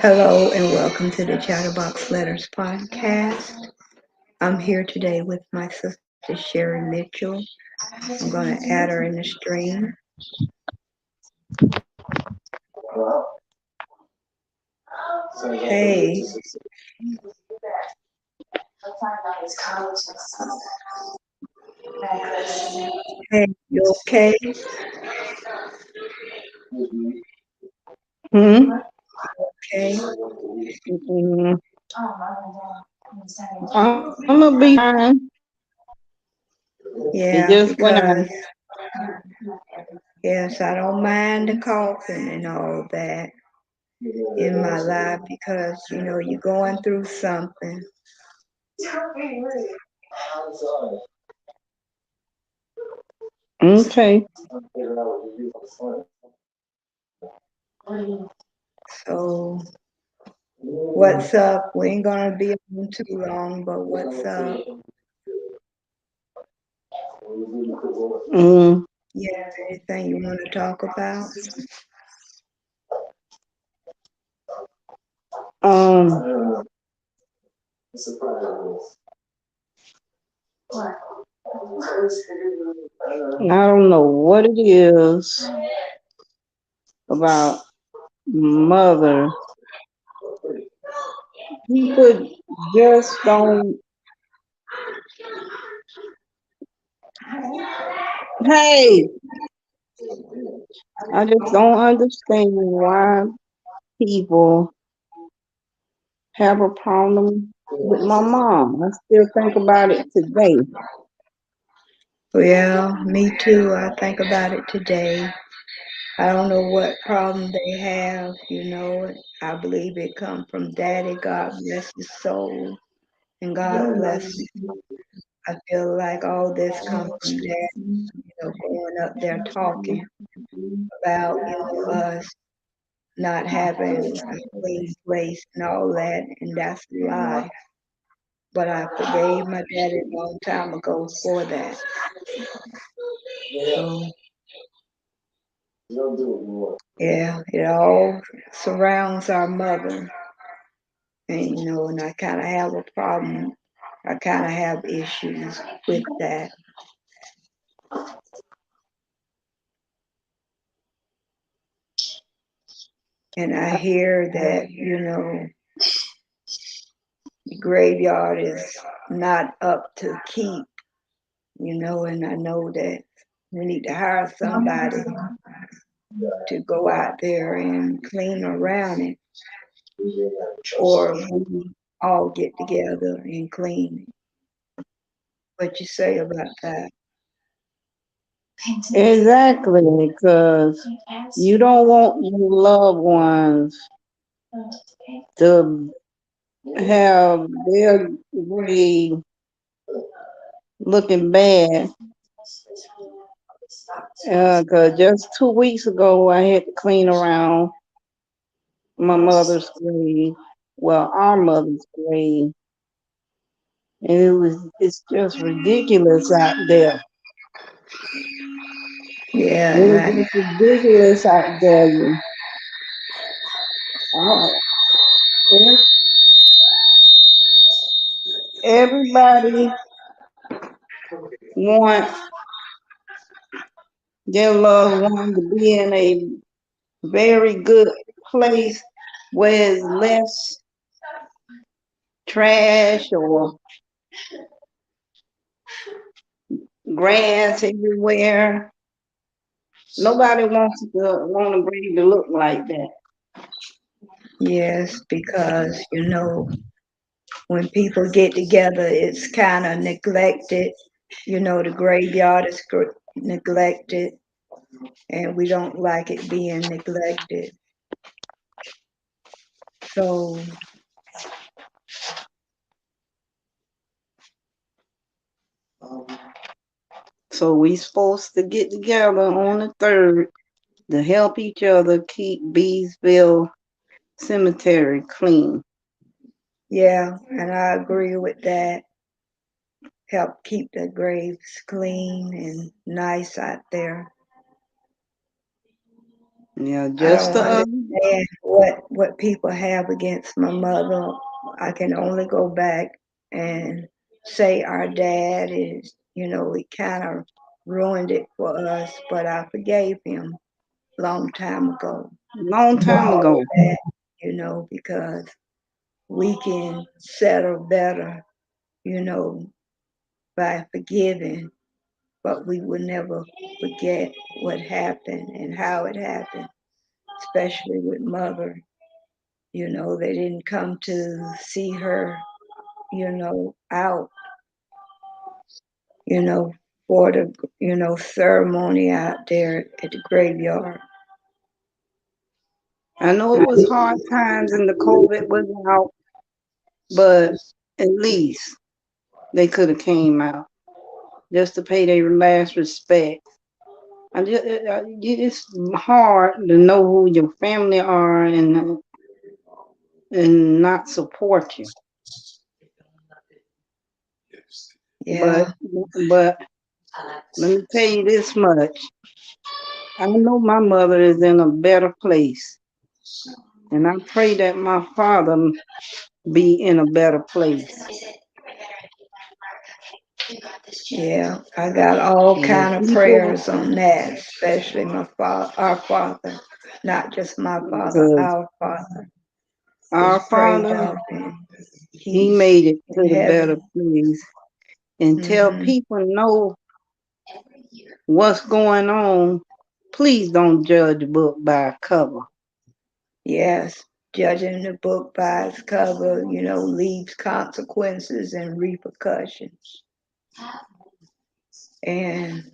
Hello and welcome to the Chatterbox Letters podcast. I'm here today with my sister Sherry Mitchell. I'm going to add her in the stream. Hey. Hey, you okay? Okay. I'm gonna be fine. Yeah, It just went because on. yes, I don't mind the coughing and all that in my life because you're going through something. Okay. So what's up? We ain't gonna be on too long, but what's up? Mm, You have anything you want to talk about? um, I don't know what it is about mother. People just don't. Hey, I just don't understand why people have a problem with my mom. I still think about it today. Well, me too. I think about it today. I don't know what problem they have, I believe it come from Daddy. God bless his soul, and God bless him. I feel like all this comes from Dad, going up there talking about, us not having a clean place and all that, and that's a lie. But I forgave my daddy a long time ago for that. So yeah, it all surrounds our mother. And and I kind of have a problem. I kind of have issues with that. And I hear that, the graveyard is not up to keep, and I know that we need to hire somebody to go out there and clean around it, or we all get together and clean it. What you say about that? Exactly, because you don't want your loved ones to have their grave looking bad. Cause just 2 weeks ago, I had to clean around my mother's grave. Well, our mother's grave, and it's just ridiculous out there. Yeah, It was just ridiculous out there. Uh, everybody want their loved one to be in a very good place where it's less trash or grass everywhere. Nobody want a grave to look like that. Yes, because when people get together, it's kind of neglected. The graveyard is neglected, and we don't like it being neglected. So, So we supposed to get together on the 3rd to help each other keep Beesville Cemetery clean. yeah, and I agree with that. Help keep the graves clean and nice out there. Yeah, I just don't the understand what people have against my mother. I can only go back and say our dad is, he kind of ruined it for us, but I forgave him long time ago long for time all ago. of that, because we can settle better, you know, by forgiving, but we will never forget what happened and how it happened, especially with mother. They didn't come to see her, out, you know, for the, ceremony out there at the graveyard. I know it was hard times and the COVID was out, but at least they could have came out just to pay their last respect. It's hard to know who your family are and not support you. But Yeah, but let me tell you this much. I know my mother is in a better place, and I pray that my father be in a better place. yeah. I got all And kind of people, prayers on that, especially our Father, not just my Father, because our Father, our who's prayed father, up and he he's made it in to the better heaven. place. And tell Hmm. people know what's going on. Please don't judge a book by a cover. Yes, judging the book by its cover, leaves consequences and repercussions. And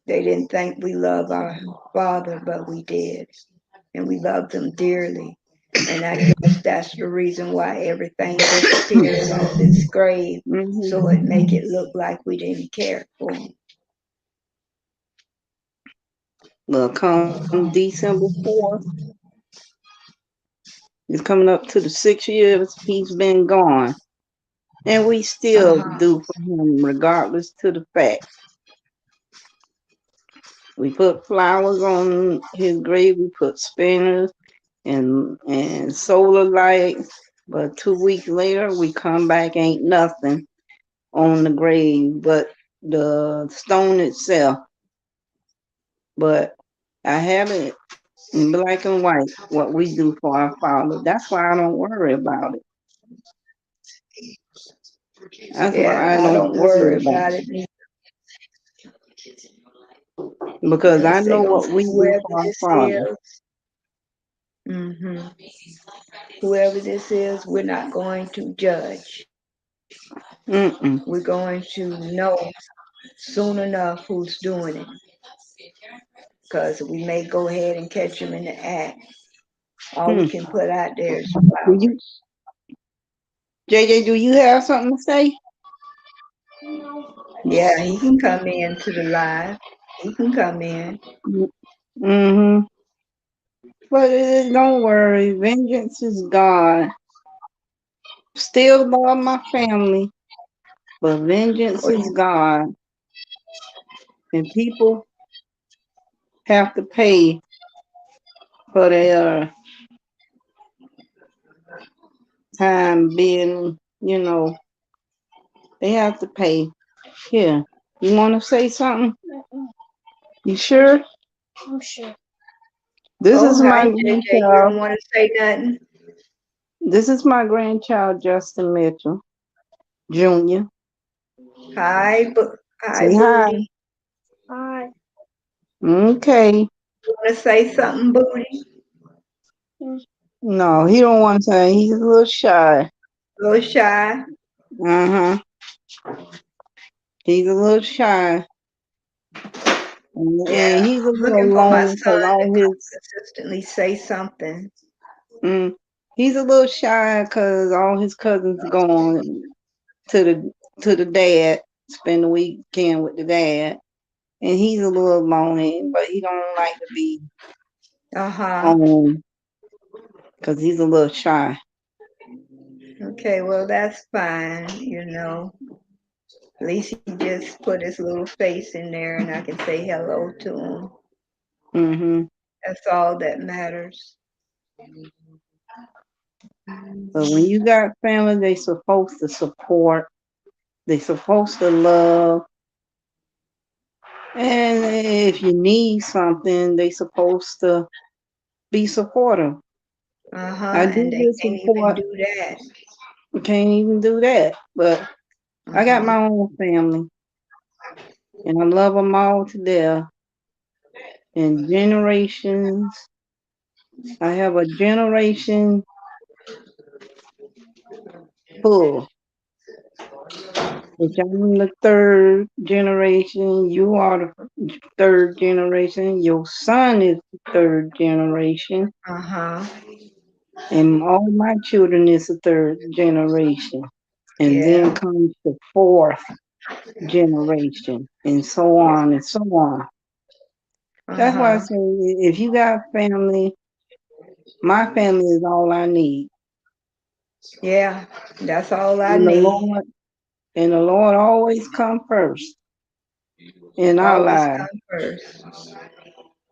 they didn't think we love our Father, but we did. And we loved him dearly. And I guess that's the reason why everything disappears off his grave, Hmm. so it make it look like we didn't care for him. Well, come December 4th, it's coming up to the 6 years he's been gone. And we still Uh-huh. do for him, regardless to the fact. We put flowers on his grave, we put spinners and solar lights. But 2 weeks later, we come back, ain't nothing on the grave but the stone itself. But I have it in black and white what we do for our father. That's why I don't worry about it. That's Yeah, why I I don't don't worry worry about about it. it because Because I they know going what we do whoever for our this father. is, hmm whoever this is, we're not going to judge. Mm-mm. We're going to know soon enough who's doing it, because we may go ahead and catch them in the act. All we Hmm. can put out there is Do you, flowers. JJ? Do you have something to say? Yeah, he can come in to the live. He can come in. Mm-hmm. But don't worry, vengeance is God. Still love my family, but vengeance Or is you, God, and people have to pay for their time being, They have to pay. Here, you want to say something? You sure? This Oh, is hi, my JJ. You grandchild. don't want to say nothing? This is my grandchild, Justin Mitchell Jr. Hi, Say hi. Booty. Okay. You want to say something, Booty? No, he don't want to say. He's a little shy. A little shy. Uh huh. He's a little shy, Yeah, and he's a I'm looking little for my lonely because son to all his consistently say something. mm, he's a little shy because all his cousins going to the dad, spend the weekend with the dad, and he's a little lonely, but he don't like to be Uh-huh. on because he's a little shy. Okay, well, that's fine. At least he just put his little face in there and I can say hello to him. Hmm. That's all that matters. But when you got family, they supposed to support. They supposed to love. And if you need something, they supposed to be supportive. I Uh-huh, do and they get can't even support. do that. Can't even do that. But I got Uh-huh. my own family, and I love them all to death. And generations, I have a generation full. Which I'm the third generation. You are the third generation. Your son is the third generation. Uh-huh. And all my children is the third generation. And then Yeah. comes the fourth generation, and so on and so on. That's why I Uh-huh. say if you got family, my family is all I need. Yeah. That's all I And the need. Lord and the Lord always come first in our Always lives. come first.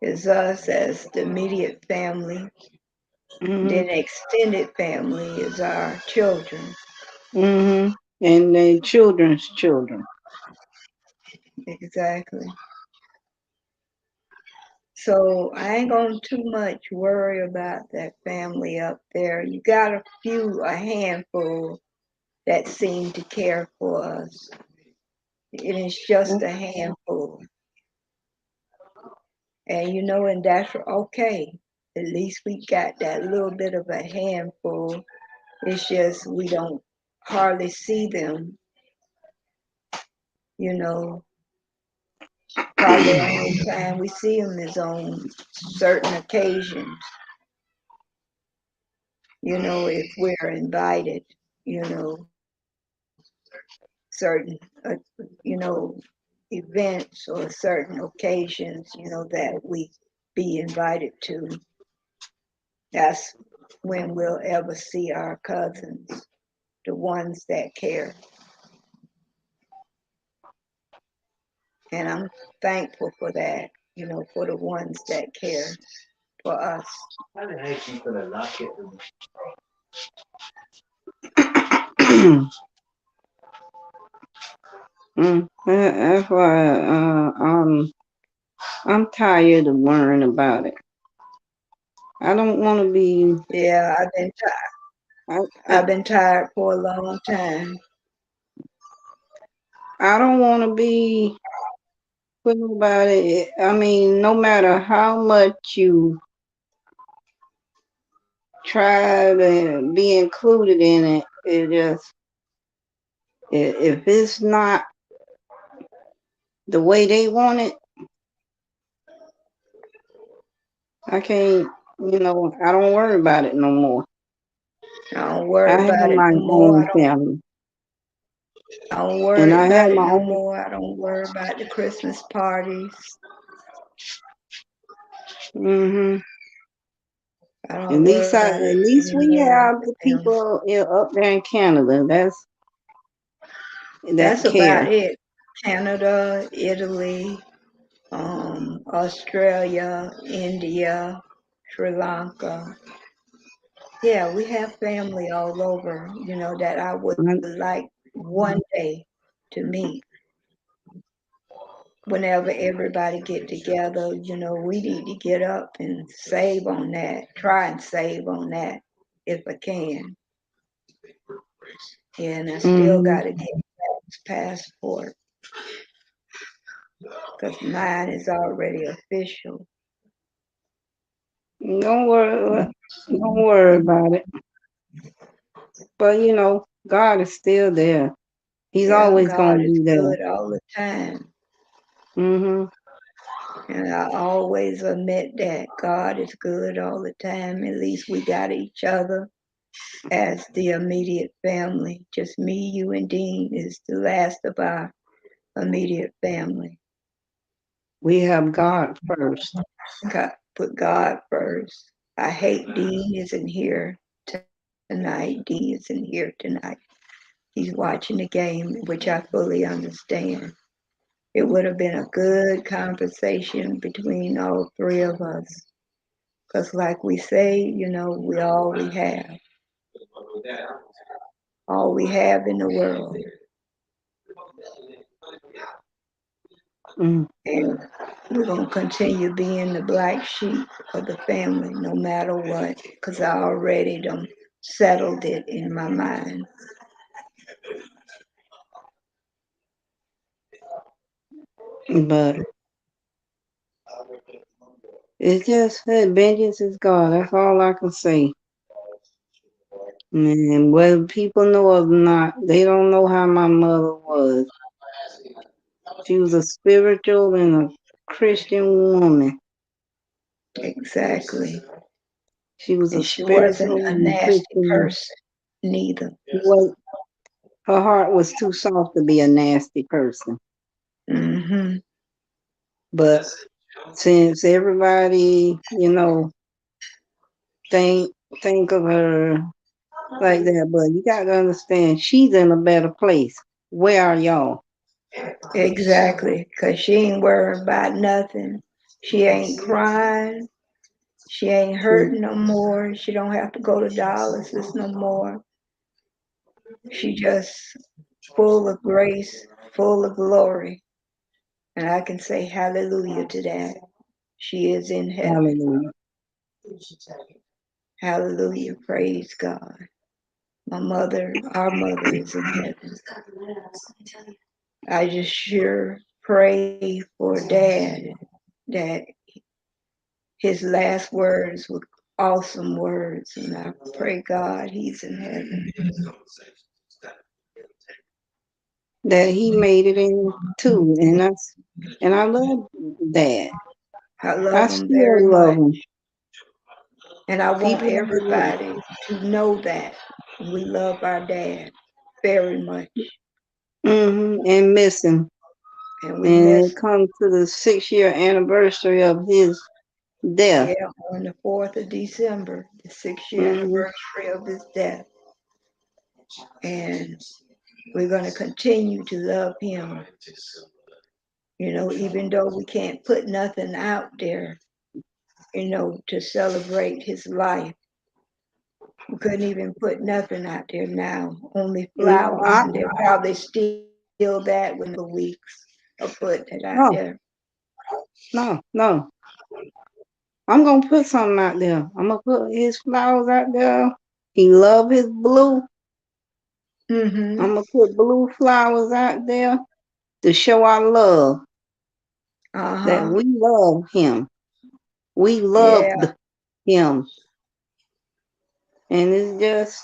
Is us as the immediate family. Hmm. Then extended family is our children. Hmm. And their children's children. Exactly. So I ain't gonna too much worry about that family up there. You got a handful that seem to care for us. It is just a handful. And that's okay. At least we got that little bit of a handful. It's just we don't hardly see them, you know. Probably the only time we see them is on certain occasions, if we're invited, you know, certain, events or certain occasions, that we be invited to. That's when we'll ever see our cousins, the ones that care. And I'm thankful for that, for the ones that care for us. That's why I'm tired of worrying about it. I don't want to be. Yeah, I've been tired. I, I I've been tired for a long time. I don't want to be with nobody. I mean, no matter how much you try to be included in it, it just if it's not the way they want it, I can't. I don't worry about it no more. I don't worry I have about it my no more. own family, I don't and worry I have about it my no own. more. I don't worry about the Christmas parties. Hmm. I don't worry At about it least we anymore have with the them. people up there in Canada. That That's care. about it. Canada, Italy, Australia, India, Sri Lanka. Yeah, we have family all over, that I would I, like one day. to meet. Whenever everybody get together, we need to get up and save on that. Try and save on that if I can. And I still Mm-hmm. got to get this passport because mine is already official. Don't worry, don't worry about it. But God is still there. He's Yeah, always God gonna is be there. good all the time. Mm-hmm. And I always admit that God is good all the time. At least we got each other as the immediate family. Just me, you, and Dean is the last of our immediate family. We have God first. Put God first. I hate Dean isn't here tonight. Dean isn't here tonight. He's watching the game, which I fully understand. It would have been a good conversation between all three of us. Because, like we say, we all we have in the world. Mm. And we're going to continue being the black sheep of the family no matter what, because I already done settled it in my mind. But it's just that vengeance is God. That's all I can say. And whether people know or not, they don't know how my mother was. She was a spiritual and a Christian woman. Exactly. She was a And she wasn't spiritual a and nasty Christian. person, neither. Her heart was too soft to be a nasty person. Hmm. But since everybody, think think of her like that, but you got to understand she's in a better place. Where are y'all? Exactly. Because she ain't worried about nothing. She ain't crying. She ain't She, hurting no more. She don't have to go to dialysis no more. She just full of grace, full of glory. And I can say hallelujah to that. She is in heaven. hallelujah. Hallelujah. Praise God. Our mother is in heaven. I just sure pray for Dad that his last words were awesome words. And I pray God he's in heaven. That he made it in too, and I love that. I I love him very still love much. him. And I want People don't look. everybody to know that we love our dad very much. And miss him. And we And miss, it comes to the 6 year anniversary of his death. yeah, on the 4th of December, the 6 year Hmm. anniversary of his death. And we're going to continue to love him, even though we can't put nothing out there, to celebrate his life. We couldn't even put nothing out there now, only No, flowers, and they'll probably steal that within a couple of weeks of putting it out no, there. no. I'm gonna put something out there. I'm gonna put his flowers out there. He love his blue. Mm-hmm. I'm gonna put blue flowers out there to show our love that Uh-huh. we love him. We Yeah, loved him, and it's just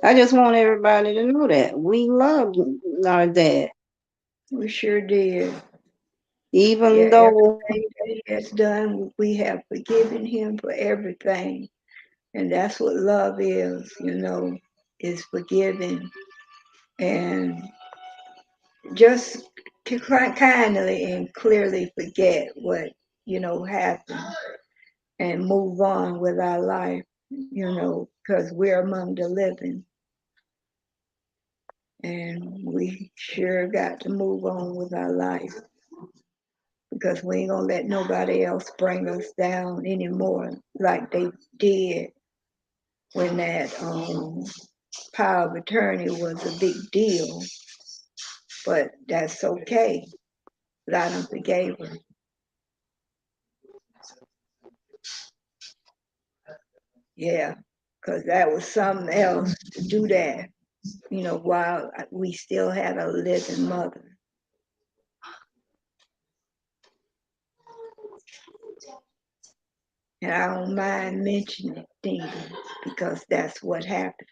I just want everybody to know that we love our dad, we sure did. Yeah, even though everything that he has done, we have forgiven him for everything. And that's what love is forgiving and just to kindly and clearly forget what, happened and move on with our life, because we're among the living. And we sure got to move on with our life because we ain't gonna let nobody else bring us down anymore like they did when that power of attorney was a big deal. but that's okay. But I done forgave her. Yeah, because that was something else to do that, while we still had a living mother. And I don't mind mentioning it either, because that's what happened.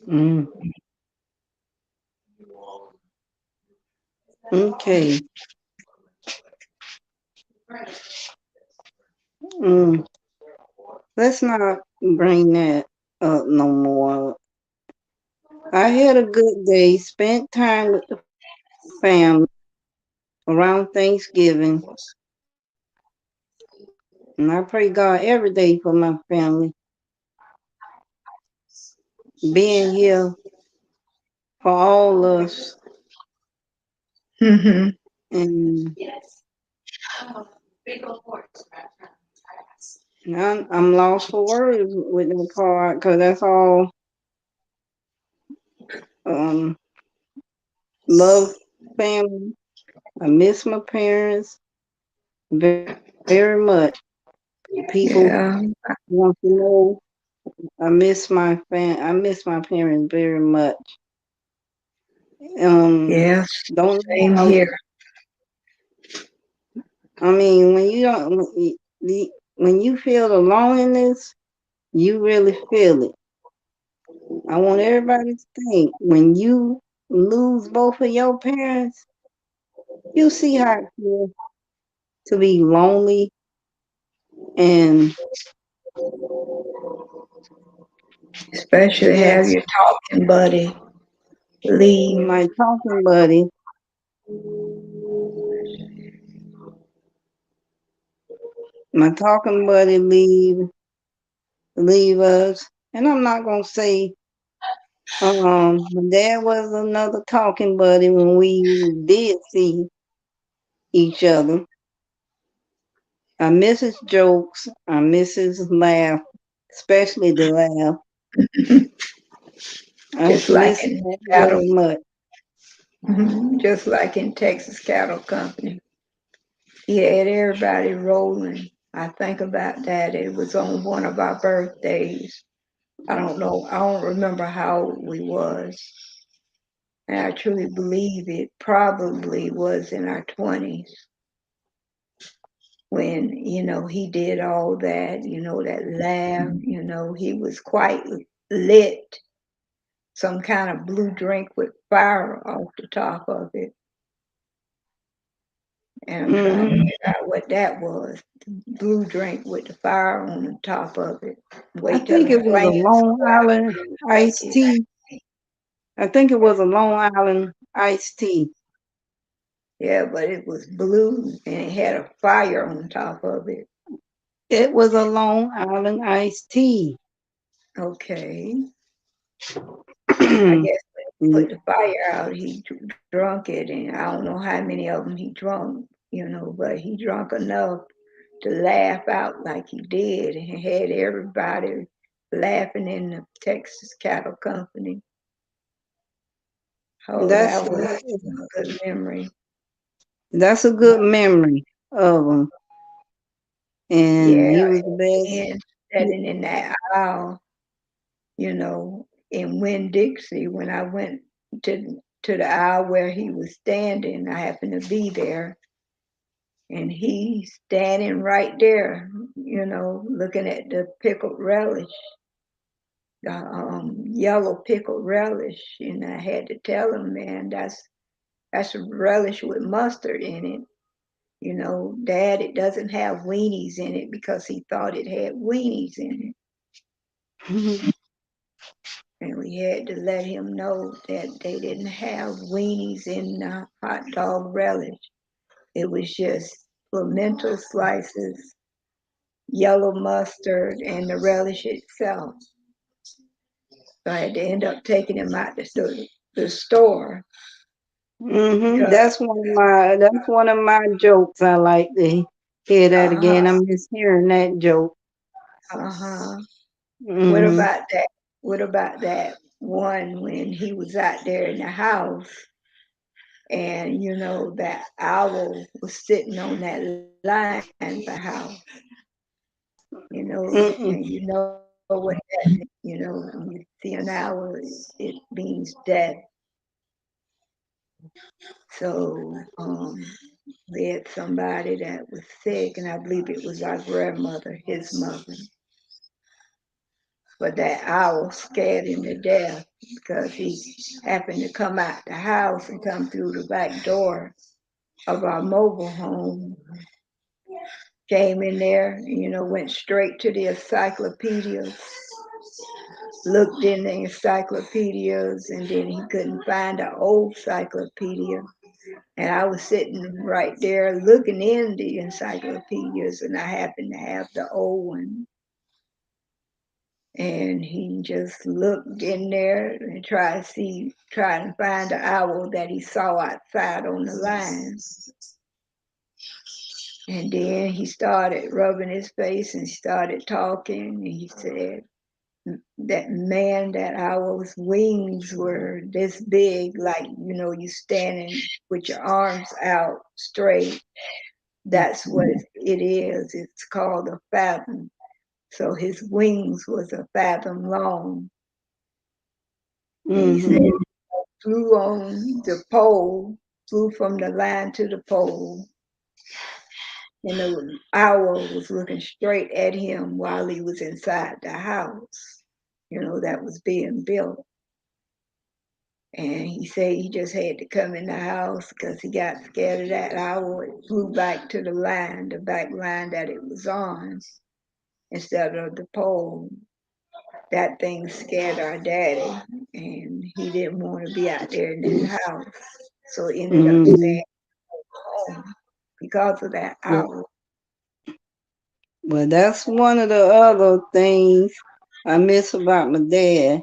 Mm. Okay. Mm. Let's not bring that up no more. I had a good day, spent time with the family around Thanksgiving, and I pray God every day for my family being here for all us. Hmm. And I'm lost for words with that part because that's all um, love family. I miss my parents very much. People Yeah, want to know I miss my parents very much. Um, yeah, don't know same how. here. I mean, when you don't, when you feel the loneliness, you really feel it. I want everybody to think when you lose both of your parents, you see how it feels to be lonely and Especially have just your talking buddy leave. my talking buddy, my talking buddy leave us. And I'm not gonna say my dad was another talking buddy when we did see each other. I miss his jokes. I miss his laugh, especially the laugh. I just like miss in that cattle, very much. just like in Texas Cattle Company. He had everybody rolling. I think about that. It was on one of our birthdays. I don't know. I don't remember how old we was. And I truly believe it probably was in our 20s when, he did all that, that laugh, he was quite lit, some kind of blue drink with fire off the top of it. And I'm trying to Hmm. figure out what that was. Blue drink with the fire on the top of it. I Wait till think the it was a flames Long go out Island and you drink iced it. tea. I think it was a Long Island iced tea. Yeah, but it was blue and it had a fire on top of it. It was a Long Island iced tea. Okay. I guess when he put the fire out, he drunk it, and I don't know how many of them he drunk, but he drunk enough to laugh out like he did, and had everybody laughing in the Texas Cattle Company. Oh, that's that was a good memory. that's a good memory of him, and Yeah, he was the best. and standing in that aisle, in Winn Dixie when I went to the aisle where he was standing. I happened to be there, and he's standing right there, looking at the pickled relish, the yellow pickled relish. And I had to tell him, man, that's a relish with mustard in it. Dad, it doesn't have weenies in it, because he thought it had weenies in it. And we had to let him know that they didn't have weenies in the hot dog relish. It was just pimento slices, yellow mustard, and the relish itself. So I had to end up taking him out to the store Hmm. because, That's one of my jokes. I like to hear that uh-huh, again. I miss hearing that joke. uh-huh. What Hmm. about that? What about that? one when he was out there in the house, and that owl was sitting on that line by the house, and Mm-mm. you know what that means. When you see an owl, it means death. So we had somebody that was sick, and I believe it was our grandmother, his mother. But that owl scared him to death because he happened to come out the house and come through the back door of our mobile home, came in there, went straight to the encyclopedias, looked in the encyclopedias, and then he couldn't find an old encyclopedia. And I was sitting right there looking in the encyclopedias, and I happened to have the old one. And he just looked in there and trying to find the owl that he saw outside on the line. And then he started rubbing his face and started talking. And he said, that man, that owl's wings were this big, like, you standing with your arms out straight. That's what it is. It's called a fathom. So his wings was a fathom long. And he said, Mm-hmm. flew on the pole, flew from the line to the pole, and the owl was looking straight at him while he was inside the house, that was being built. And he said he just had to come in the house because he got scared of that owl. It flew back to the back line that it was on instead of the pole. That thing scared our daddy, and he didn't want to be out there in that house. So he ended up Mm-hmm. staying home because of that Well, owl. well, that's one of the other things I miss about my dad.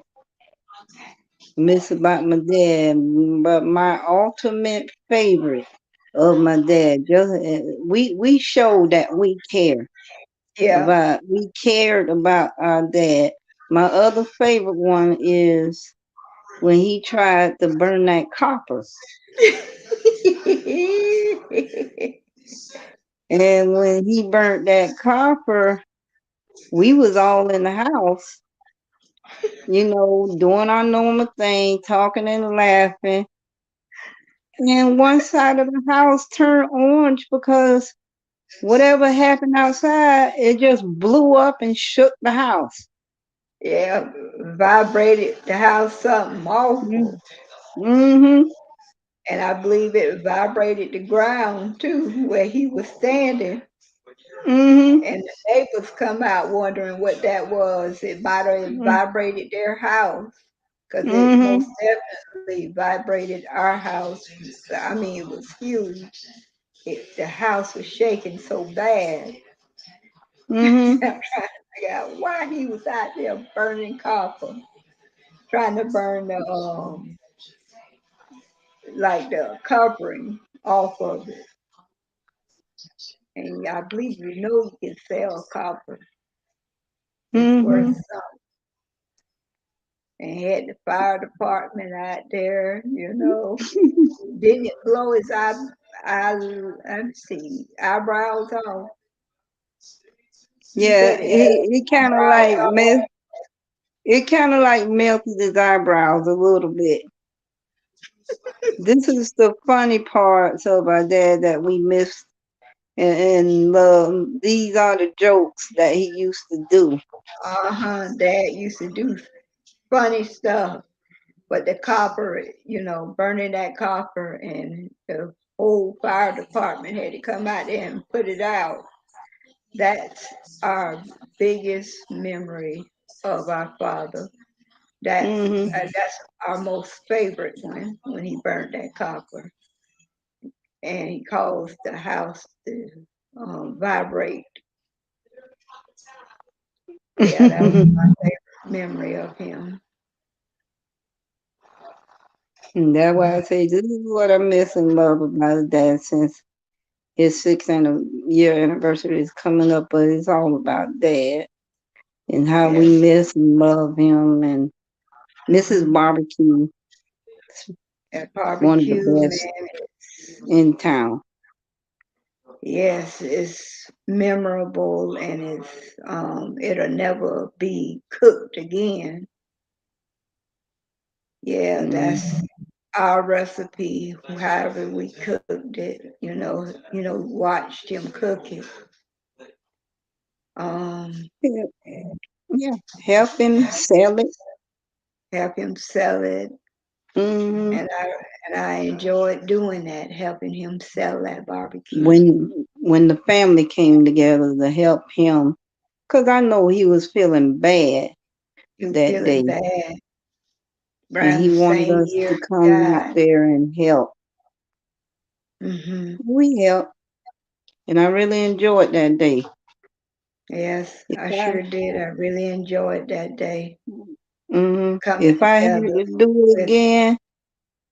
Miss about my dad, but my ultimate favorite of my dad, just we show that Yeah. we cared about our dad. My other favorite one is when he tried to burn that copper. And when he burnt that copper, we was all in the house, doing our normal thing, talking and laughing. And one side of the house turned orange because whatever happened outside, it just blew up and shook the house. Yeah, vibrated the house something awful. Mm-hmm. And I believe it vibrated the ground too, where he was standing. Mm-hmm. And the neighbors come out wondering what that was. It might have vibrated their house because it most Mm-hmm. definitely vibrated our house. I mean, it was huge. The house was shaking so bad. I'm Mm-hmm. trying to figure out why he was out there burning copper, trying to burn the like the covering off of it. And I believe you can sell copper. It's worth Mm-hmm. something. And had the fire department out there, Didn't it blow his let me see, eyebrows off? He Yeah, said it had it kind of right like off. melted his eyebrows a little bit. This is the funny parts of our dad that we missed and love. These are the jokes that he used to do. Uh-huh. Dad used to do funny stuff. But the copper, burning that copper, and the whole fire department had to come out there and put it out. That's our biggest memory of our father. Mm-hmm. That's our most favorite one when he burned that copper, and he caused the house to vibrate. Yeah, that was my favorite memory of him. And that's why I say this is what I miss and love about his dad since his sixth year anniversary is coming up, but it's all about dad and how we Yes, miss and love him. And Mrs. Barbecue, That one of the barbecue, best man, in town. yes, it's memorable and it'll never be cooked again. Yeah, that's Mm. our recipe, however we cooked it, watched him cook it. Um, Yeah, yeah. Help him sell it. Help him sell it, Hmm. and I enjoyed doing that, helping him sell that barbecue. When the family came together to help him, because I know he was feeling bad He was that feeling day, bad and around he the wanted same us year to he come out died. there and help. Hmm. We helped, and I really enjoyed that day. Yes, If I I, sure did. I really enjoyed that day coming if I had together it to do it with, again,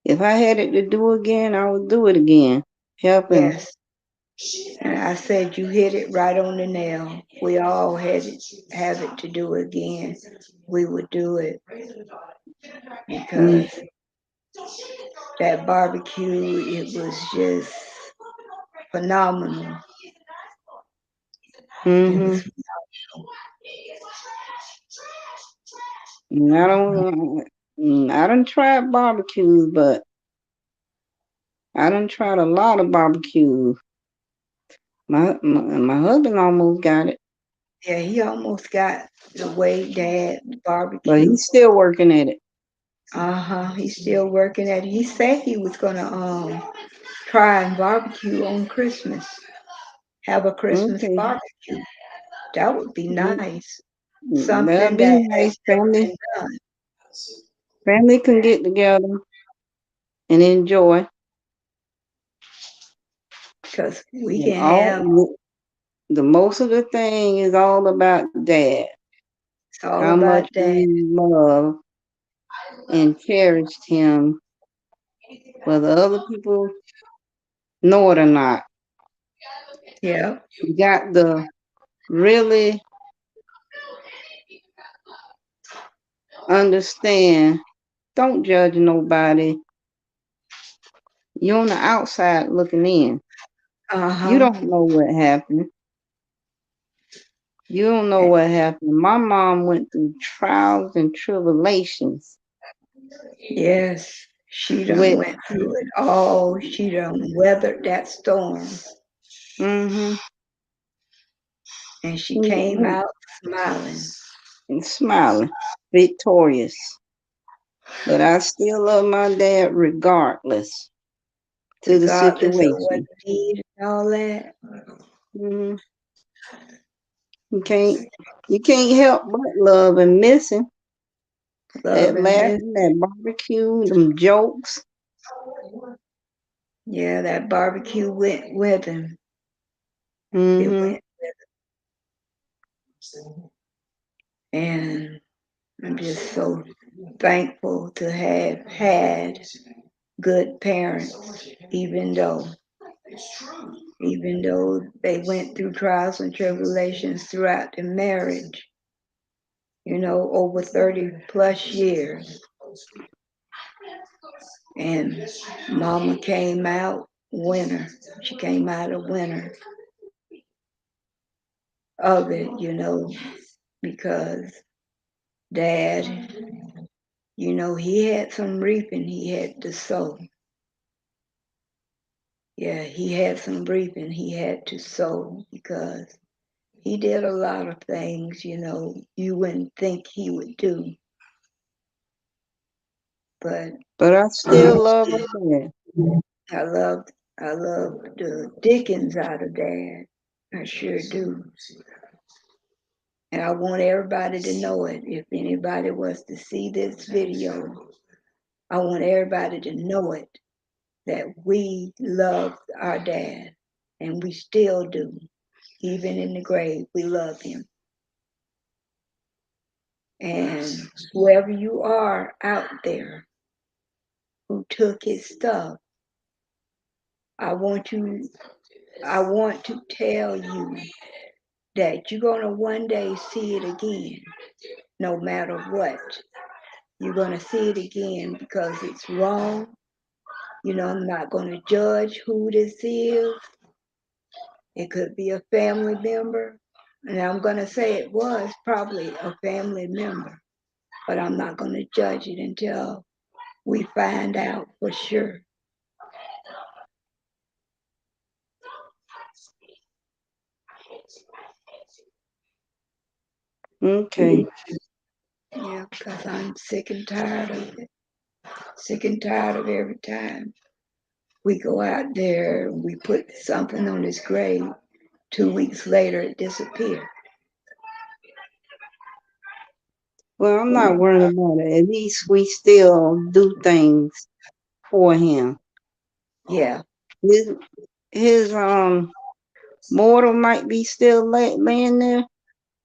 if I had it to do again, I would do it again. Help him. yes. And I said you hit it right on the nail. We all have it to do again. We would do it Mm, because that barbecue, it was just phenomenal. It mm-hmm. was, And I don't try barbecues, but I done tried a lot of barbecues. My husband almost got it, yeah, he almost got the way Dad but barbecue. he's still working at it. Uh-huh. He's still working at it. He said he was gonna try and barbecue on Christmas. Have a Christmas Okay. barbecue. That would be nice. That'll Something be that nice. has never been done. Family can get together and enjoy. Because we And can have, the most of the thing is all about dad. it's all How much about that. we love and cherished him, whether other people know it or not. Yeah. You got to really understand. Don't judge nobody. You're on the outside looking in. You Uh-huh. don't know what happened. You don't know what happened. My mom went through trials and tribulations Yes. She done with, went through it all. She done weathered that storm. mm-hmm, And she came and out smiling. smiling, victorious. But I still love my dad regardless to the Regardless of what situation. he did and all that. Hmm. You can't you can't help but love and miss him. Love That and miss. laughing, that barbecue, them jokes. Yeah, that barbecue went with him. It Hmm. went and I'm just so thankful to have had good parents, even though they went through trials and tribulations throughout the marriage, over 30 plus years. And mama came out winner. She came out a winner of it, because dad, he had some reaping he had to sow. Yeah, he had some reaping he had to sow because he did a lot of things, you wouldn't think he would do. But But I still love my dad. I loved I loved the Dickens out of Dad. I sure do. And I want everybody to know it. If anybody was to see this video, I want everybody to know it that we loved our dad and we still do. Even in the grave, we love him. And whoever you are out there who took his stuff, I want you I want to tell you that you're gonna one day see it again, no matter what. You're going to see it again because it's wrong. I'm not going to judge who this is. It could be a family member. And I'm going to say it was probably a family member, but I'm not going to judge it until we find out for sure. Okay. Yeah, because I'm sick and tired of it. Sick and tired of every time we go out there, we put something on his grave. 2 weeks later, it disappeared. Well, I'm not worried about it. At least we still do things for him. Yeah. His his mortal might be still laying there,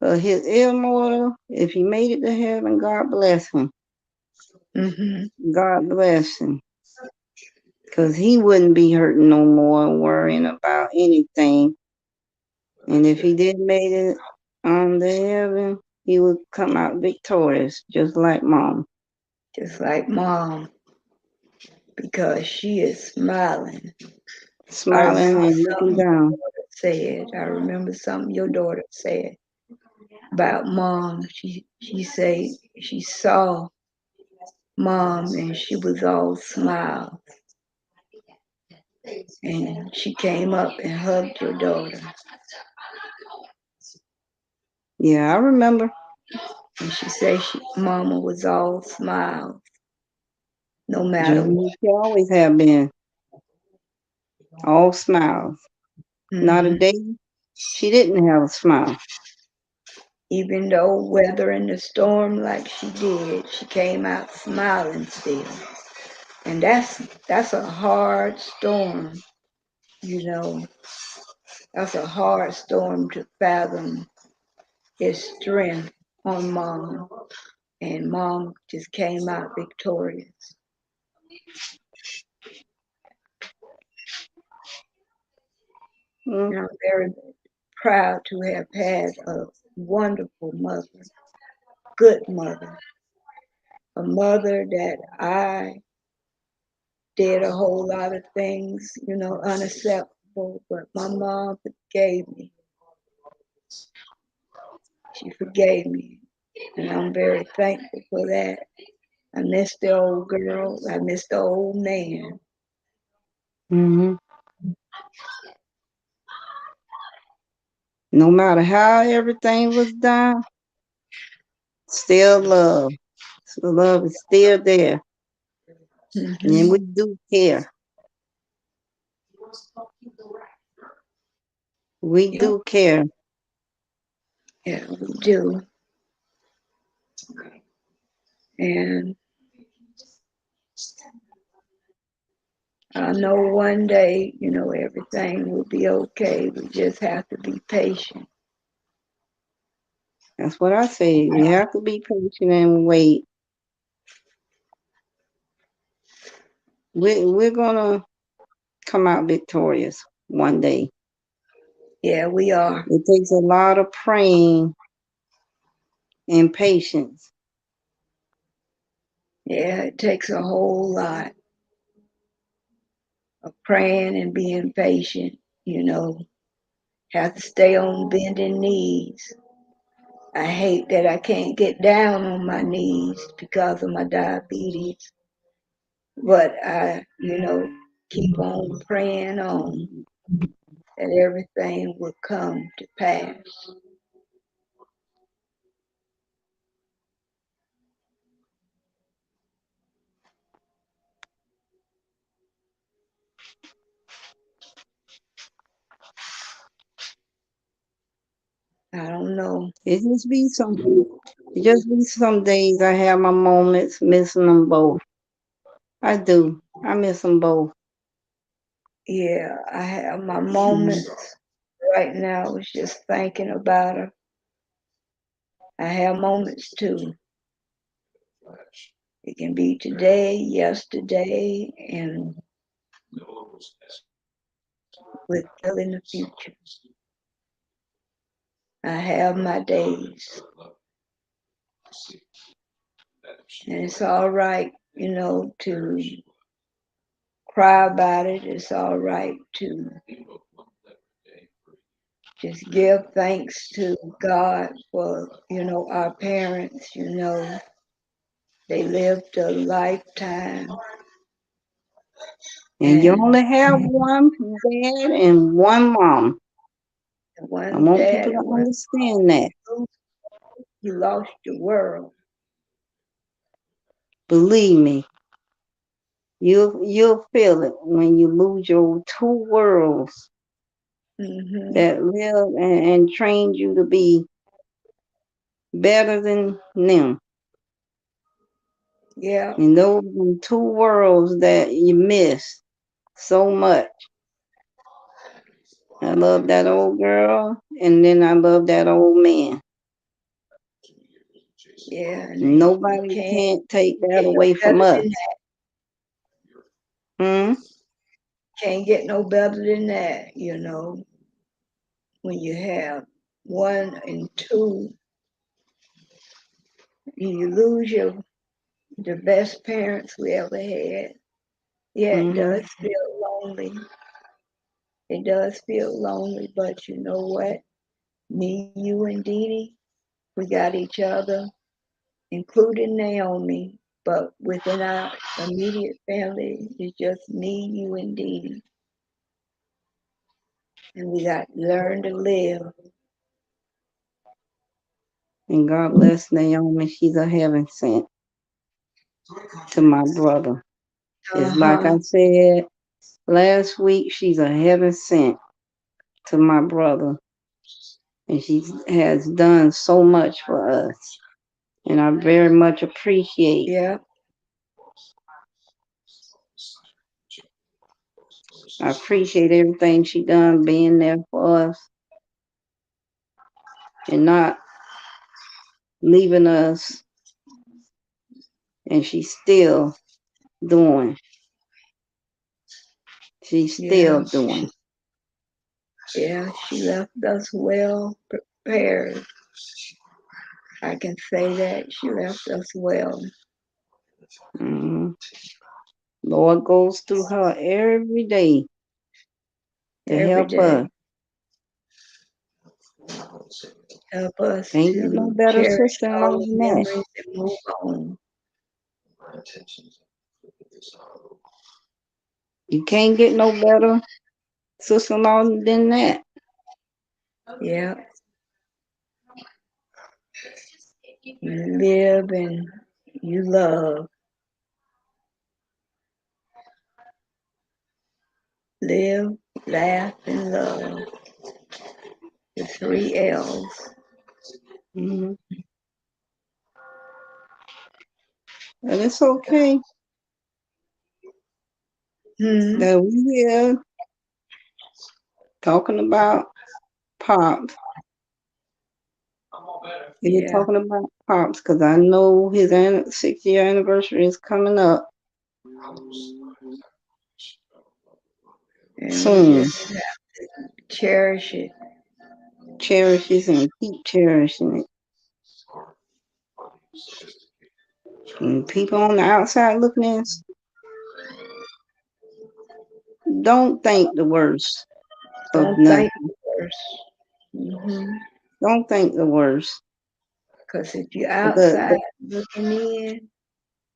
but his immortal, if he made it to heaven, God bless him. Mm-hmm. God bless him. Because he wouldn't be hurting no more, worrying about anything. And if he did made it on to heaven, he would come out victorious, just like mom. Just like mom, because she is smiling. I Smiling remember and looking something down. your daughter said. I remember something your daughter said about mom. She said she saw mom and she was all smiles. And she came up and hugged your daughter. Yeah, I remember. And she said mama was all smiles, no matter Just what. like she always have been. All smiles. Not a Hmm. day she didn't have a smile. Even though weathering the storm like she did, she came out smiling still. And that's a hard storm, you know. That's a hard storm to fathom his strength on mom. And mom just came out victorious. Mm, And I'm very proud to have had a wonderful mother, good mother, a mother that I did a whole lot of things, unacceptable, but my mom forgave me. She forgave me, and I'm very thankful for that. I miss the old girl. I miss the old man. hmm No matter how everything was done, still love. So love is still there. And Hmm. we do care. We Yeah, do care. yeah, we do. And I know one day, everything will be okay. We just have to be patient. That's what I say. We have to be patient and wait. We're gonna come out victorious one day. Yeah, we are. It takes a lot of praying and patience. Yeah, it takes a whole lot of praying and being patient, you know. Have to stay on bending knees. I hate that I can't get down on my knees because of my diabetes, but I, keep on praying on that everything will come to pass. I don't know. It just be some. It just be some days I have my moments missing them both. I do. I miss them both. Yeah, I have my Mm-hmm. moments right now. I was just thinking about her. I have moments too. It can be today, yesterday, and with still in the future. I have my days. And it's all right, to cry about it. It's all right to just give thanks to God for, our parents, they lived a lifetime And you and only have one dad and one mom. I one want people dad to and one understand that. you lost your world. Believe me, you'll feel it when you lose your two worlds Hmm. that live and trained you to be better than them. Yeah, And those are two worlds that you miss so much. I love that old girl, and then I love that old man. yeah, and you Nobody can't can't take that get no away better from than us. that. Hmm? Can't get no better than that, when you have one and two, you lose the best parents we ever had. Yeah, it Hmm. does feel lonely. It does feel lonely, but you know what? Me, you, and Dee Dee, we got each other, including Naomi. But within our immediate family, it's just me, you, and Dee Dee. And we got to learn to live. And God bless Naomi. She's a heaven sent to my brother. Uh It's like huh. I said last week, she's a heaven sent to my brother. And she has done so much for us. And I very much appreciate. Yeah. I appreciate everything she done being there for us and not leaving us. And she's still doing. She's Yeah. still doing. Yeah. She left us well prepared. I can say that she left us well. Mhm. Lord goes through her every day to Every help us. day. Help us Can't get no to better cherish sister-in-law all the than that. memories and move on. You can't get no better sister-in-law than that. Yeah. You live and you love. Live, laugh, and love. The three L's. Hmm. And it's okay Hmm. that we here talking about Pops. We're Yeah. talking about Pops because I know his 6-year anniversary is coming up And we soon. just cherish it. Cherish it and keep cherishing it. And people on the outside looking in, don't think the worst of Don't think nothing. first. Hmm. Don't think the worst. Because if you're The outside looking in,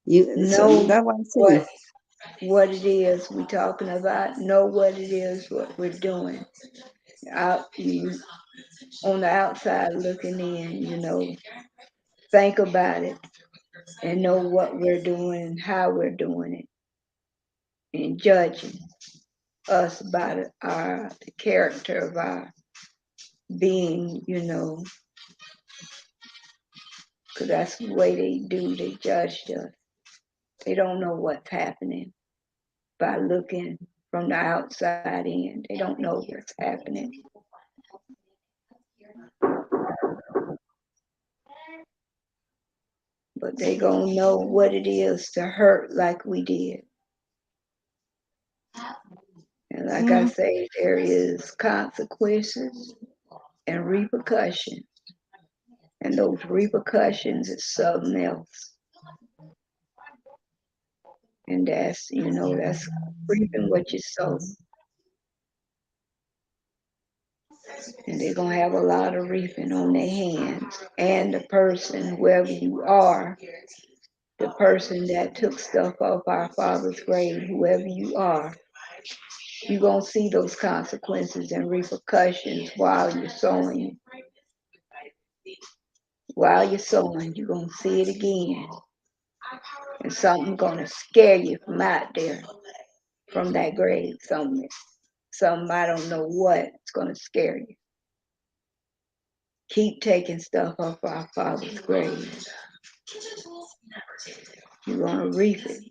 you so know that's what I what say. what it is we're talking about. Know what it is what we're doing. Out you on the outside looking in, think about it and know what we're doing and how we're doing it and judging us by the character of our being, because that's the way they do. They judge us. They don't know what's happening by looking from the outside in. They don't know what's happening. But they gonna know what it is to hurt like we did. And like I Mm, say, there is consequences and repercussions. And those repercussions is something else. And that's reaping what you sow. And they're going to have a lot of reaping on their hands. And the person, whoever you are, the person that took stuff off our Father's grave, whoever you are, you're going to see those consequences and repercussions while you're sowing. While you're sowing, you're going to see it again. And something going to scare you from out there, from that grave. Something I don't know what, it's going to scare you. Keep taking stuff off our Father's grave. You're going to reap it.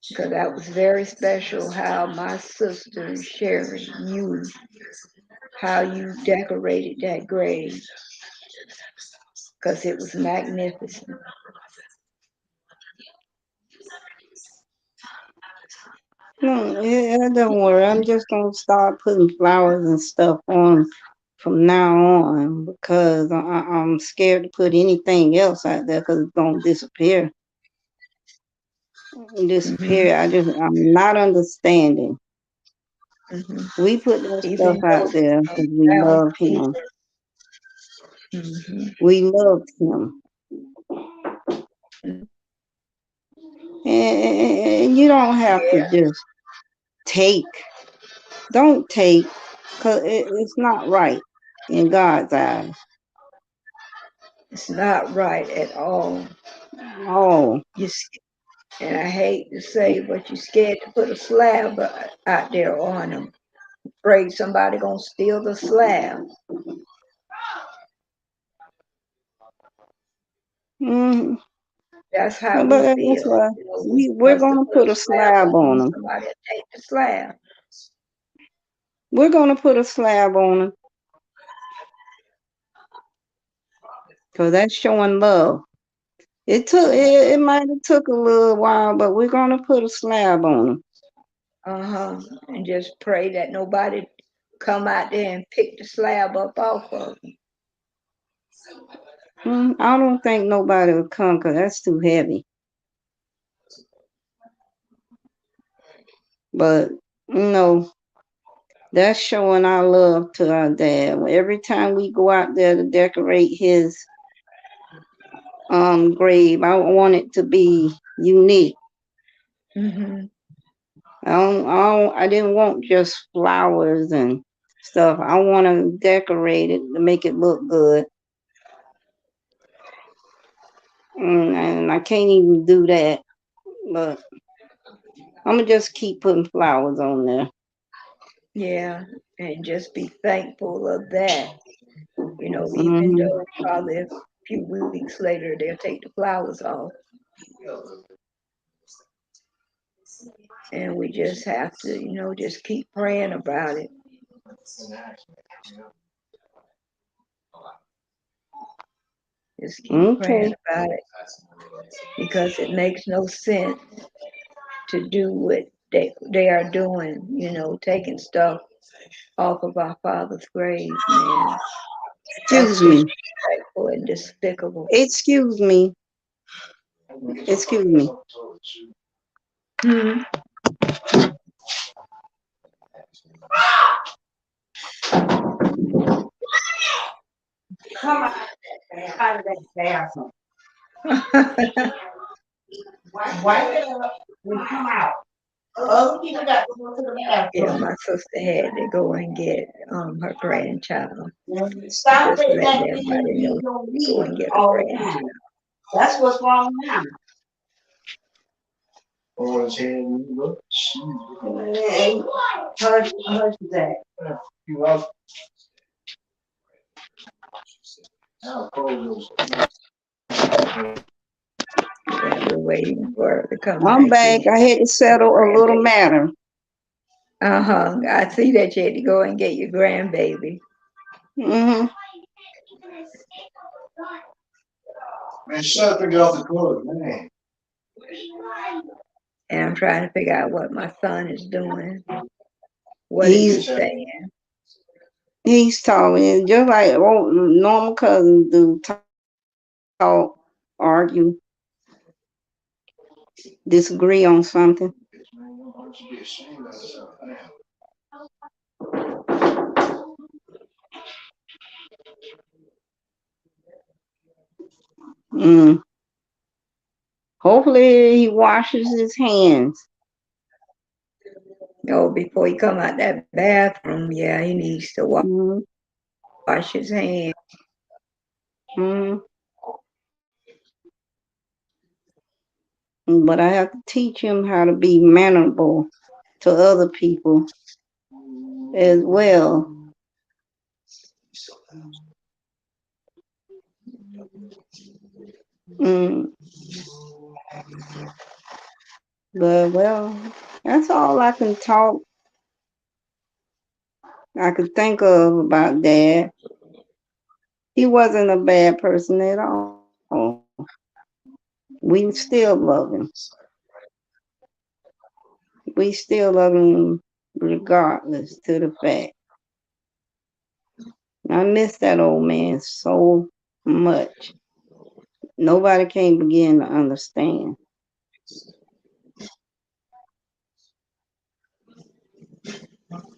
Because that was very special how my sister Sherry, how you decorated that grave. Because it was magnificent. No, don't worry. I'm just gonna start putting flowers and stuff on from now on because I'm scared to put anything else out there because it's gonna disappear. Mm-hmm, Disappear. I'm not understanding. mm-hmm. We put that Even stuff out though there because we found love him. Jesus. Mm-hmm. We loved him, and you don't have to Yeah, just take. Don't take, cause it's not right in God's eyes. it's not right at all. Oh. You and I hate to say, but you're scared to put a slab out there on them. Afraid somebody gonna steal the slab. Mm, That's how but we that's feel. why we're Because to gonna put a put a slab slab on on them, them. somebody will take the slab. We're gonna put a slab on them because that's showing love. It might have took a little while, but we're gonna put a slab on them. Uh-huh. And just pray that nobody come out there and pick the slab up off of them. I don't think nobody will come because that's too heavy. But you know, that's showing our love to our dad. Every time we go out there to decorate his grave, I want it to be unique. Mm-hmm. I didn't want just flowers and stuff. I want to decorate it to make it look good. And I can't even do that. But I'm going to just keep putting flowers on there. Yeah, and just be thankful of that. Even Hmm. though probably a few weeks later they'll take the flowers off. And we just have to, just keep praying about it. Just keep praying Okay. about it because it makes no sense to do what they are doing, taking stuff off of our Father's grave, man. That's Excuse me. disrespectful and despicable. Excuse me. Excuse me. Hmm. Come out of that bathroom. Wipe it up and come out. Other people got to go to the Yeah, bathroom. my sister had to go and get her grandchild. Stop Just letting letting that man everybody be know your to go leader and get her all the grandchild. time. That's what's wrong now. Hey, hush that. Yeah, we're waiting for her to come I'm back back. in. I had to Her settle a little grandbaby. matter. Uh-huh. I see that you had to go and get your grandbaby. Hmm. Man, shut up off the court, man. And I'm trying to figure out what my son is doing. What is he He's saying? he's talking just like normal cousins do. Talk, argue. disagree on something. Why should be ashamed of herself? Mm. Hopefully he washes his hands. Oh, before he come out that bathroom, yeah, he needs to Mm. wash his hands. Mm. But I have to teach him how to be mannerable to other people as well. Mm. But well, that's all I could think of about Dad. He wasn't a bad person at all. We still love him. We still love him regardless to the fact. I miss that old man so much. Nobody can begin to understand.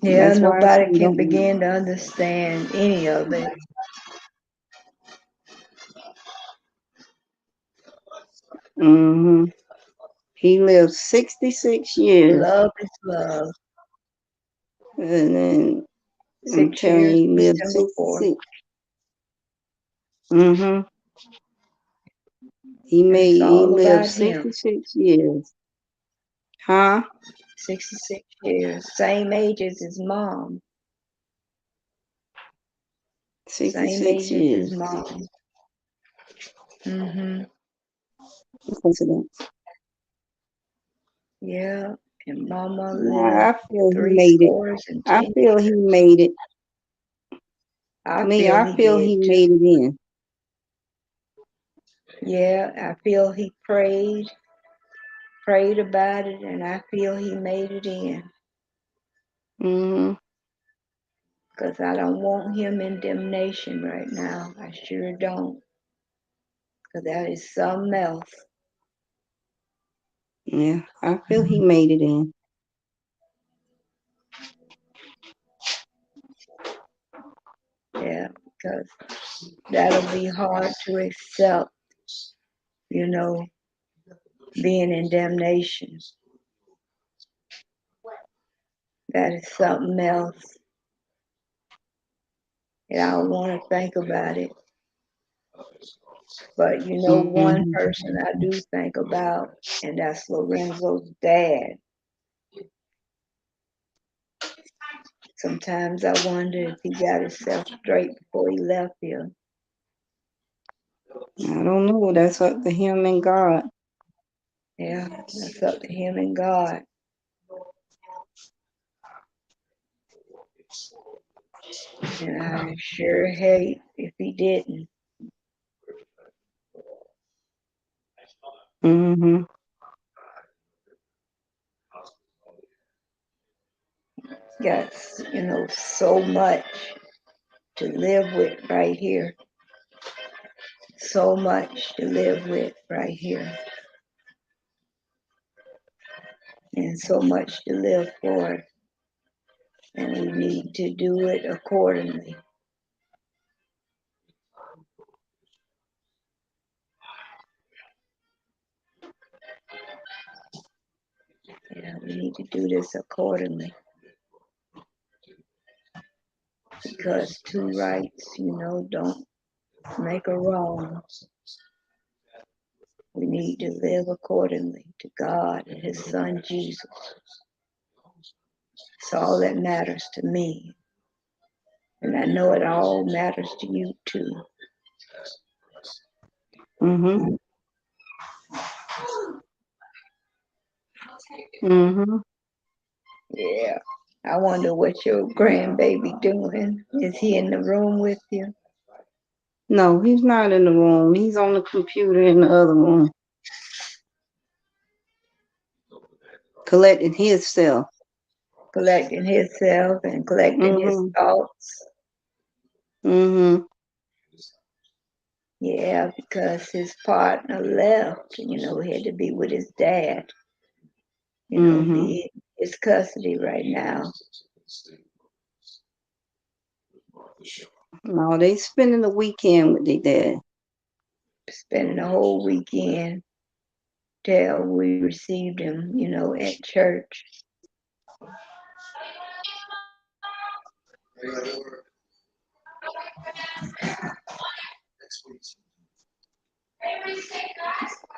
Yeah, That's why I say nobody can don't. begin to understand any of it. Hmm. He lived 66 years, Love is love. and then I'm telling6 years, you, he lived December 4th. 66. Hmm. And it's He all lived about him. 66 years. Huh? 66 years. Same age as his mom. Same 66 age as his years. mom. Hmm. Coincidence. Yeah. And mama lived I feel he three made it. scores and I 10. feel he made it. I Me, feel I he feel did he too. made it in. Yeah, I feel he prayed about it, and I feel he made it in. Hmm. Because I don't want him in damnation right now. I sure don't. Because that is something else. Yeah, I feel he made it in. Yeah, because that'll be hard to accept, you know, being in damnation. That is something else. And I don't want to think about it. But you know, one Hmm. person I do think about, and that's Lorenzo's dad. Sometimes I wonder if he got himself straight before he left here. I don't know. That's up to him and God. Yeah, that's up to him and God. And I sure hate if he didn't. Hmm. Got, so much to live with right here. So much to live with right here. And so much to live for. And we need to do it accordingly. Yeah, we need to do this accordingly. Because two rights, don't make a wrong. We need to live accordingly to God and His Son Jesus. It's all that matters to me. And I know it all matters to you too. Hmm. Hmm. Yeah. I wonder what your grandbaby doing. Is he in the room with you? No, he's not in the room. He's on the computer in the other room, collecting his self. Collecting himself and collecting his Hmm. thoughts. Hmm. Yeah, because his partner left, he had to be with his dad, be in his custody right now. No, they spending the weekend with their dad. Spending the whole weekend till we received him, at church.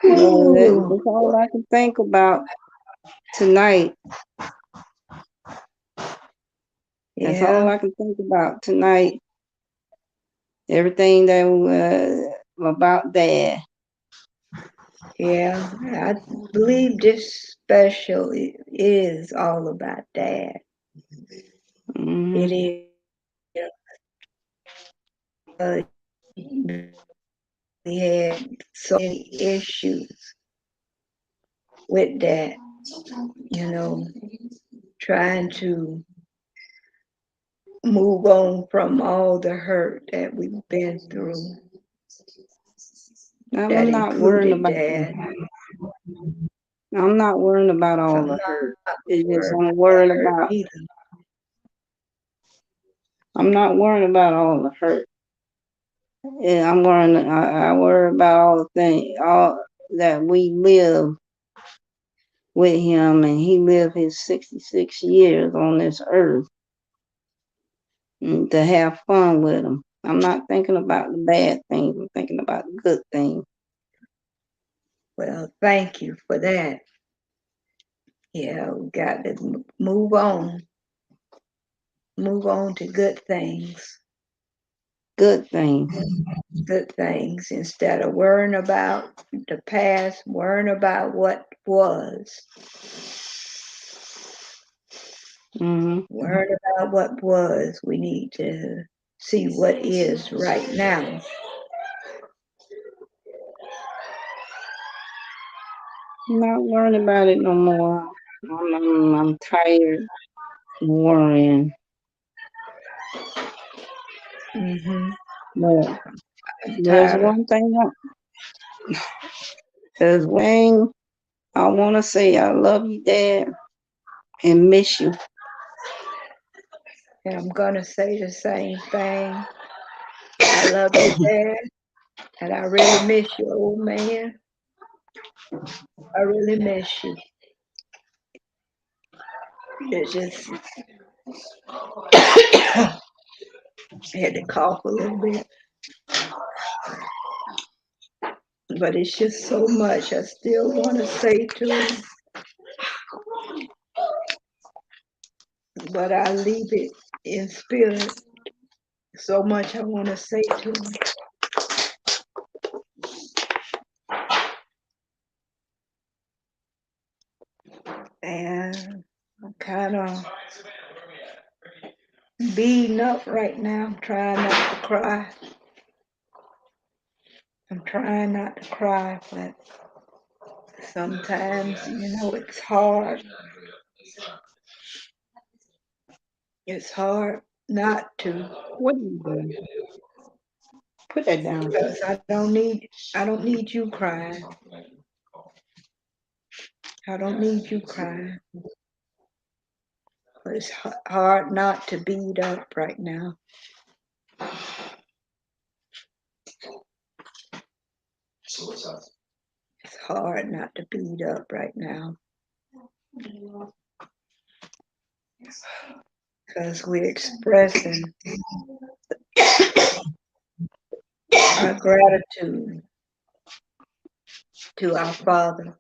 Well, Ooh, that's all I can think about tonight. That's all yeah, I can think about tonight. Everything that about Dad. yeah. I believe this special is all about Dad. It is. We had so many issues with that, trying to move on from all the hurt that we've been through. That I'm not worrying included about Dad. I'm not worrying about So all I'm the hurt. not It's just worried I'm about that worried hurt about. either. I'm not worrying about all the hurt. Yeah, I'm worrying. I worry about all the things, all that we live with him, and he lived his 66 years on this earth, and to have fun with him. I'm not thinking about the bad things. I'm thinking about the good things. Well, thank you for that. Yeah, we got to move on. Move on to good things. Good things. Good things instead of worrying about the past, worrying about what was. Worrying about what was. We need to see what is right now. I'm not worrying about it no more. I'm tired of worrying. Mm-hmm. But I'm there's tired of, one thing. There's one thing I want to say. I love you, Dad, and miss you. and I'm gonna say the same thing. I love you, Dad, and I really miss you, old man. I really miss you. It just I had to cough a little bit, but it's just so much I still want to say to him, but I leave it in spirit. So much I want to say to him. And I'm kind of beating up right now. I'm trying not to cry. I'm trying not to cry, but sometimes, it's hard. It's hard not to. What are you doing? Put that down. Because I don't need you crying. I don't need you crying. But it's hard not to beat up right now. It's hard not to beat up right now. Because we're expressing our gratitude to our Father.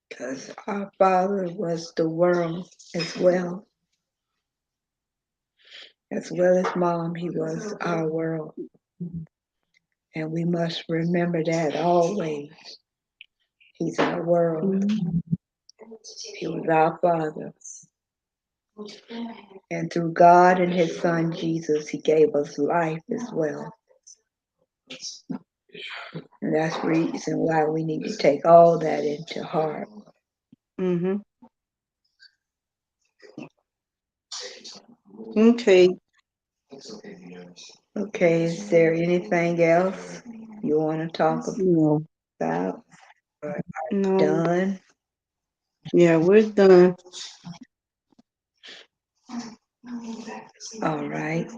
Because our Father was the world as well. As well as Mom, He was our world. And we must remember that always. He's our world. He was our Father. And through God and His Son Jesus, He gave us life as well. And that's the reason why we need to take all that into heart. Mm-hmm. Okay. Okay, is there anything else you want to talk No. about? No. Done? Yeah, we're done. All right.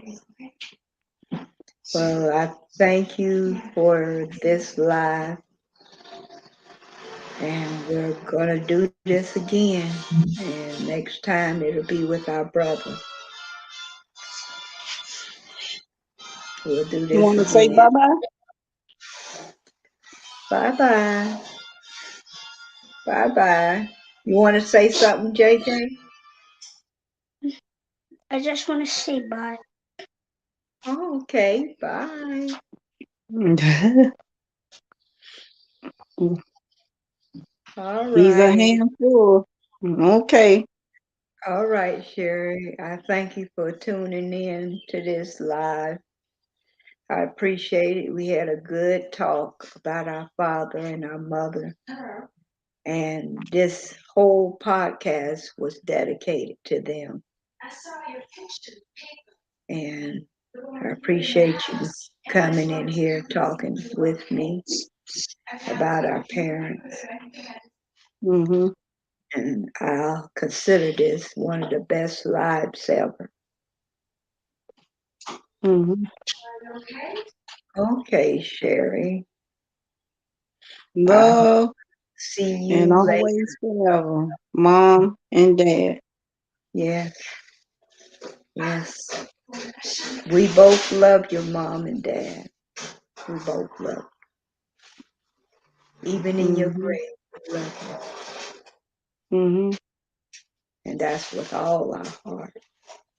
Well, I thank you for this live, and we're going to do this again. And next time it'll be with our brother. We'll do You this want to say again. bye-bye? Bye-bye. Bye-bye. You want to say something, JJ? I just want to say bye. Oh, okay. Bye. All He's a right. handful. Okay. All right, Sherry. I thank you for tuning in to this live. I appreciate it. We had a good talk about our father and our mother. And this whole podcast was dedicated to them. And I appreciate you coming in here talking with me about our parents. Mm-hmm. And I'll consider this one of the best lives ever. Mm-hmm. Okay, Sherry. Love See and you later. always forever. Mom and Dad. Yes, yes. We both love your mom and dad. We both love you. Even in your Mm-hmm. grave, we love Mm-hmm. you. And that's with all our heart,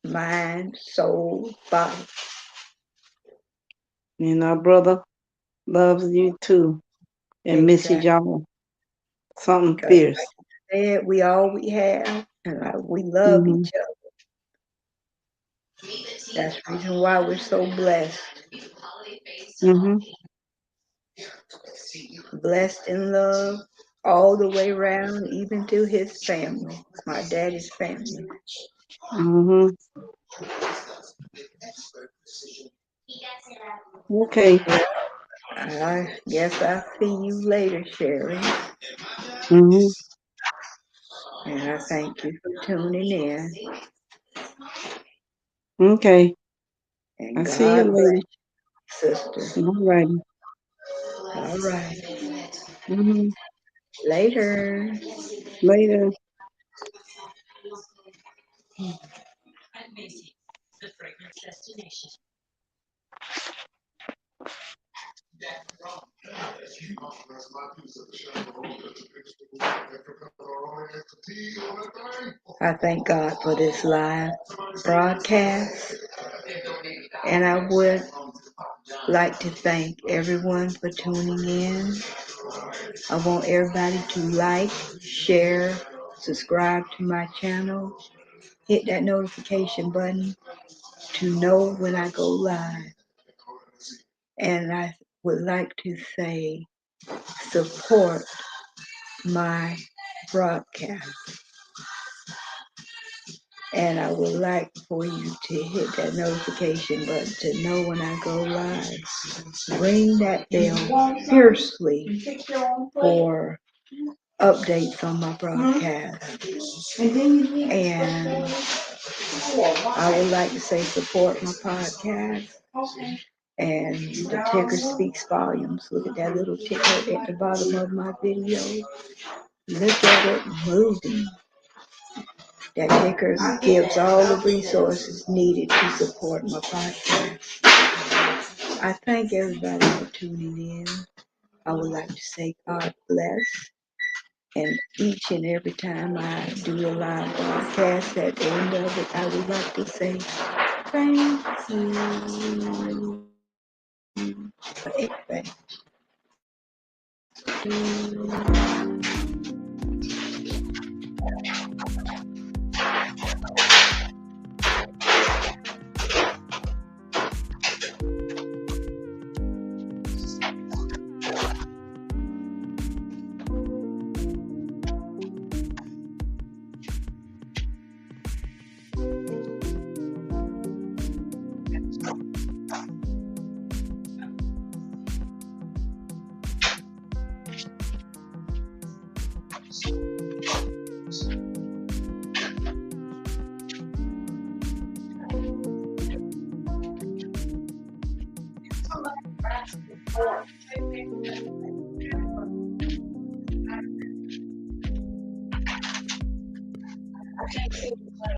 mind, soul, body. And our brother loves you too and misses Exactly. y'all. Something Because fierce. like you said, we all we have, and we love Mm-hmm. each other. That's the reason why we're so blessed. Mm-hmm. Blessed in love all the way around, even to his family, my daddy's family. Mm-hmm. Okay. I guess I'll see you later, Sherry. Mm-hmm. And I thank you for tuning in. Okay. I And see you God later. bless you, sister. All righty. All right. Mm-hmm. Later. Later. I thank God for this live broadcast. And I would like to thank everyone for tuning in. I want everybody to like, share, subscribe to my channel, hit that notification button to know when I go live. And I would like to say support my broadcast. And I would like for you to hit that notification button to know when I go live. Ring that bell fiercely for updates on my broadcast. And I would like to say support my podcast. And the ticker speaks volumes. Look at that little ticker at the bottom of my video. Look at it moving. That ticker gives all the resources needed to support my podcast. I thank everybody for tuning in. I would like to say God bless. And each and every time I do a live broadcast, at the end of it, I would like to say thank you. Thank you.